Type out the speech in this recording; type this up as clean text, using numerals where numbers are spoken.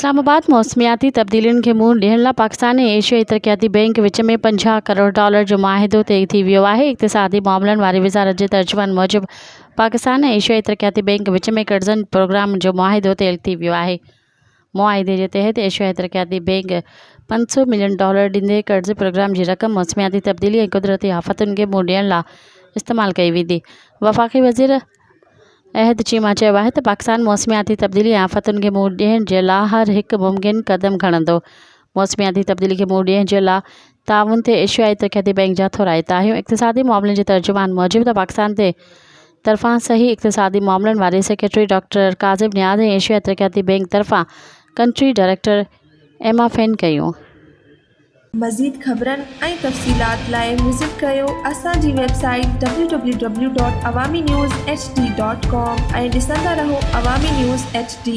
इस्लामाबाद मौसमियाती तब्दीलियुनि खे मुंहुं ॾियण लाइ पाकिस्तान ऐं एशियाई तरक़ियाती बैंक विच में $50 करोड़ जो मुआहिदो तइ थी वियो आहे। इक़्तिसादी मामलनि वारी वज़ारत जे तर्जुमान मूजिबि पाकिस्तान ऐं एशियाई तरक़ियाती बैंक विच में कर्ज़नि प्रोग्राम जो मुआहिदो तइ थी वियो आहे। मुआहिदे जे तहत एशियाई तरक़ियाती बैंक $500 मिलियन ॾींदे कर्ज़ प्रोग्राम जी रक़म मौसमियाती तब्दीली ऐं कुदरती आफ़तुनि खे मुंहुं ॾियण लाइ इस्तेमालु कई वेंदी। वफ़ाक़ी वज़ीर अहद चीमा चयो आहे त पाकिस्तान मौसमियाती तब्दीली ऐं आफ़तुनि खे मुंहुं ॾियण जे लाइ हर हिकु मुमकिन क़दम खणंदो। मौसमियाती तब्दीली खे मुंहुं ॾियण जे लाइ ताउन ते एशियाई तरक़ियाती बैंक जा थोरा हिदायूं। इक़्तिसादी मामलनि जे तर्जुमान मूजिबि त पाकिस्तान जे तरफ़ां सही इक़्तिसादी मामलनि वारे सेक्रेटरी डॉक्टर काज़िम नियाज़ ऐं एशियाई तरक़ियाती बैंक तरफ़ां कंट्री डायरेक्टर एमा फेन कयूं। मज़ीद ख़बरनि ऐं तफ़सीलात लाइ विज़िट कयो असांजी वेबसाइट www.awamiNewsHD.com ऐं ॾिसंदा रहो अवामी न्यूज़ HD।